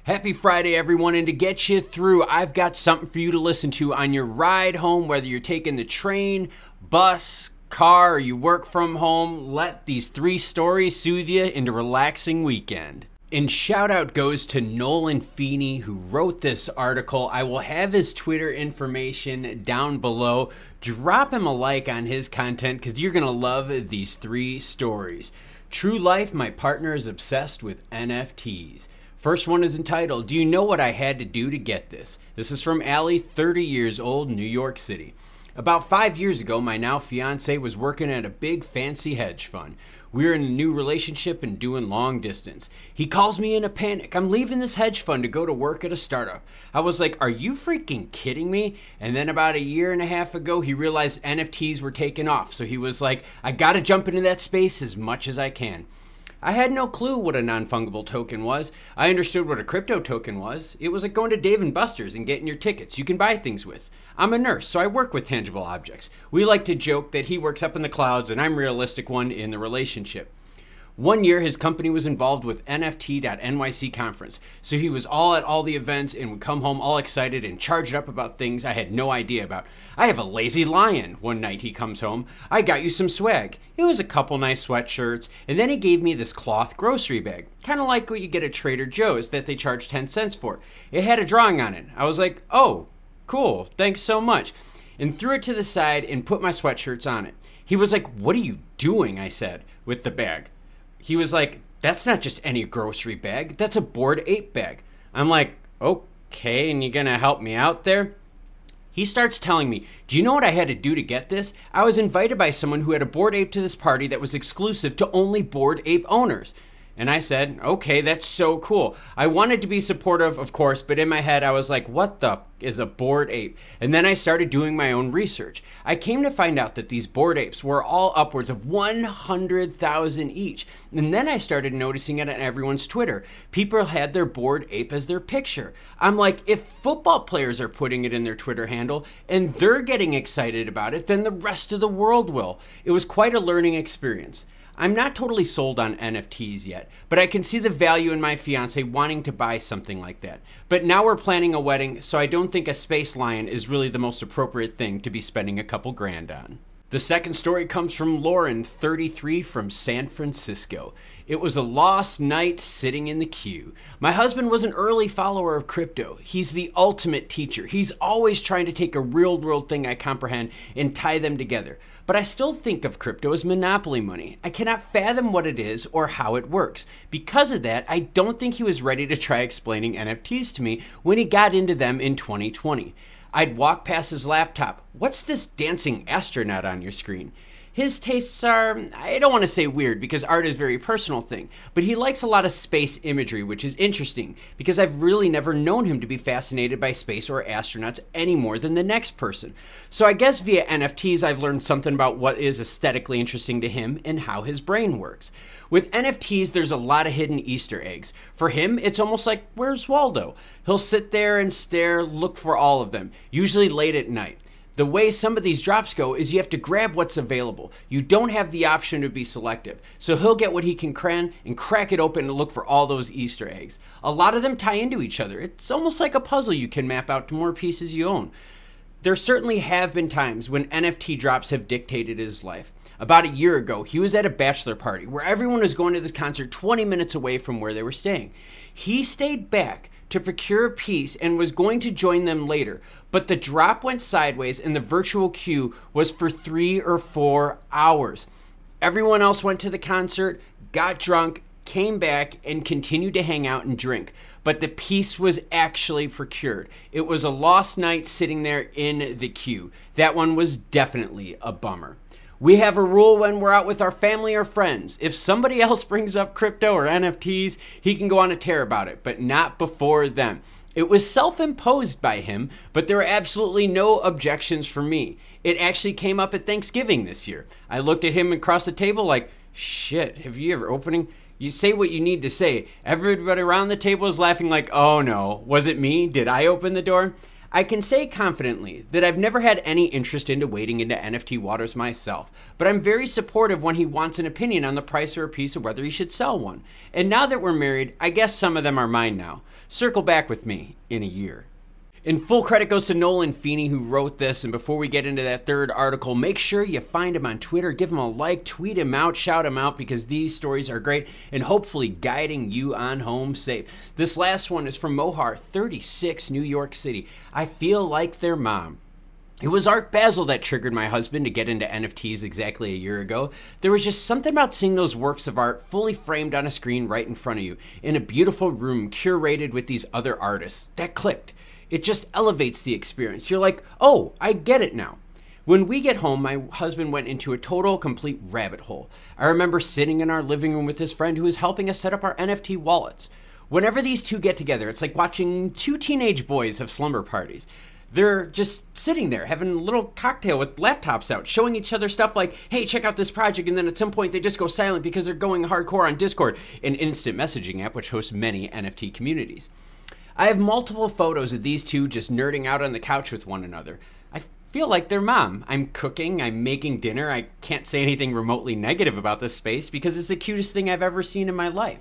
Happy Friday, everyone, and to get you through, I've got something for you to listen to on your ride home, whether you're taking the train, bus, car, or you work from home. Let these 3 stories soothe you into a relaxing weekend. And shout out goes to Nolan Feeney, who wrote this article. I will have his Twitter information down below. Drop him a like on his content because you're going to love these 3 stories. True life, my partner is obsessed with NFTs. First one is entitled, Do You Know What I Had to Do to Get This? This is from Allie, 30 years old, New York City. About 5 years ago, my now fiance was working at a big fancy hedge fund. We were in a new relationship and doing long distance. He calls me in a panic. I'm leaving this hedge fund to go to work at a startup. I was like, are you freaking kidding me? And then about 1.5 years ago, he realized NFTs were taking off. So he was like, I gotta jump into that space as much as I can. I had no clue what a non-fungible token was. I understood what a crypto token was. It was like going to Dave & Buster's and getting your tickets you can buy things with. I'm a nurse, so I work with tangible objects. We like to joke that he works up in the clouds and I'm a realistic one in the relationship. One year, his company was involved with NFT.NYC conference, so he was all at all the events and would come home all excited and charged up about things I had no idea about. I have a lazy lion, one night he comes home. I got you some swag. It was a couple nice sweatshirts, and then he gave me this cloth grocery bag, kind of like what you get at Trader Joe's that they charge 10 cents for. It had a drawing on it. I was like, oh, cool, thanks so much, and threw it to the side and put my sweatshirts on it. He was like, what are you doing, I said, with the bag. He was like, that's not just any grocery bag. That's a Bored Ape bag. I'm like, okay, and you gonna help me out there? He starts telling me, do you know what I had to do to get this? I was invited by someone who had a Bored Ape to this party that was exclusive to only Bored Ape owners. And I said, okay, that's so cool. I wanted to be supportive, of course, but in my head I was like, what the is a Bored Ape? And then I started doing my own research. I came to find out that these Bored Apes were all upwards of 100,000 each. And then I started noticing it on everyone's Twitter. People had their Bored Ape as their picture. I'm like, if football players are putting it in their Twitter handle and they're getting excited about it, then the rest of the world will. It was quite a learning experience. I'm not totally sold on NFTs yet, but I can see the value in my fiance wanting to buy something like that. But now we're planning a wedding, so I don't think a space lion is really the most appropriate thing to be spending a couple grand on. The second story comes from Lauren, 33, from San Francisco. It was a lost night sitting in the queue. My husband was an early follower of crypto. He's the ultimate teacher. He's always trying to take a real-world thing I comprehend and tie them together. But I still think of crypto as monopoly money. I cannot fathom what it is or how it works. Because of that, I don't think he was ready to try explaining NFTs to me when he got into them in 2020. I'd walk past his laptop. What's this dancing astronaut on your screen? His tastes are, I don't want to say weird because art is a very personal thing, but he likes a lot of space imagery, which is interesting because I've really never known him to be fascinated by space or astronauts any more than the next person. So I guess via NFTs, I've learned something about what is aesthetically interesting to him and how his brain works. With NFTs, there's a lot of hidden Easter eggs. For him, it's almost like, where's Waldo? He'll sit there and stare, look for all of them, usually late at night. The way some of these drops go is you have to grab what's available. You don't have the option to be selective. So he'll get what he can cram and crack it open to look for all those Easter eggs. A lot of them tie into each other. It's almost like a puzzle you can map out to more pieces you own. There certainly have been times when NFT drops have dictated his life. About 1 year ago, he was at a bachelor party where everyone was going to this concert 20 minutes away from where they were staying. He stayed back to procure a piece and was going to join them later, but the drop went sideways and the virtual queue was for 3 or 4 hours. Everyone else went to the concert, got drunk, came back, and continued to hang out and drink. But the piece was actually procured. It was a lost night sitting there in the queue. That one was definitely a bummer. We have a rule when we're out with our family or friends. If somebody else brings up crypto or NFTs, he can go on a tear about it, but not before them. It was self-imposed by him, but there were absolutely no objections from me. It actually came up at Thanksgiving this year. I looked at him across the table like, shit, have you ever opening? You say what you need to say. Everybody around the table is laughing like, oh no, was it me? Did I open the door? I can say confidently that I've never had any interest into wading into NFT waters myself, but I'm very supportive when he wants an opinion on the price or a piece of whether he should sell one. And now that we're married, I guess some of them are mine now. Circle back with me in a year. And full credit goes to Nolan Feeney who wrote this. And before we get into that third article, make sure you find him on Twitter, give him a like, tweet him out, shout him out, because these stories are great and hopefully guiding you on home safe. This last one is from Mohar, 36, New York City. I feel like their mom. It was Art Basel that triggered my husband to get into NFTs exactly a year ago. There was just something about seeing those works of art fully framed on a screen right in front of you in a beautiful room curated with these other artists. That clicked. It just elevates the experience. You're like, oh, I get it now. When we get home, my husband went into a total, complete rabbit hole. I remember sitting in our living room with his friend who was helping us set up our NFT wallets. Whenever these two get together, it's like watching two teenage boys have slumber parties. They're just sitting there having a little cocktail with laptops out, showing each other stuff like, hey, check out this project. And then at some point they just go silent because they're going hardcore on Discord, an instant messaging app which hosts many NFT communities. I have multiple photos of these two just nerding out on the couch with one another. I feel like their mom. I'm cooking, I'm making dinner. I can't say anything remotely negative about this space because it's the cutest thing I've ever seen in my life.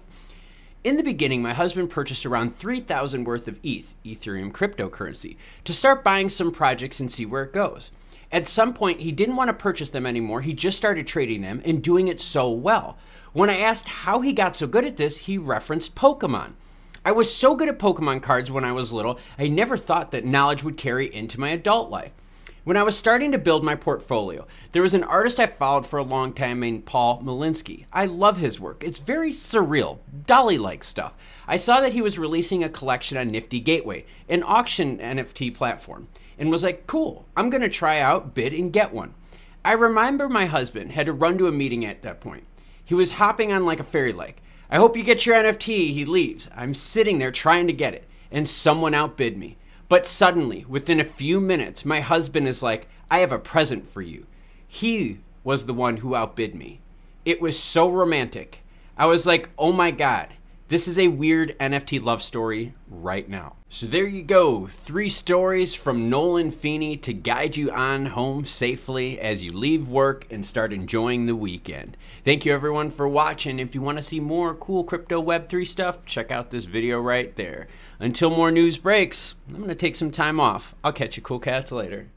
In the beginning, my husband purchased around 3,000 worth of ETH, Ethereum cryptocurrency, to start buying some projects and see where it goes. At some point, he didn't want to purchase them anymore. He just started trading them and doing it so well. When I asked how he got so good at this, he referenced Pokemon. I was so good at Pokemon cards when I was little, I never thought that knowledge would carry into my adult life. When I was starting to build my portfolio, there was an artist I followed for a long time named Paul Malinsky. I love his work. It's very surreal, Dali-like stuff. I saw that he was releasing a collection on Nifty Gateway, an auction NFT platform, and was like, cool, I'm going to try out, bid, and get one. I remember my husband had to run to a meeting at that point. He was hopping on like a fairy lake. I hope you get your NFT, he leaves. I'm sitting there trying to get it, and someone outbid me. But suddenly, within a few minutes, my husband is like, I have a present for you. He was the one who outbid me. It was so romantic. I was like, oh my God, this is a weird NFT love story right now. So there you go, 3 stories from Nolan Feeney to guide you on home safely as you leave work and start enjoying the weekend. Thank you everyone for watching. If you want to see more cool crypto Web3 stuff, check out this video right there. Until more news breaks, I'm going to take some time off. I'll catch you cool cats later.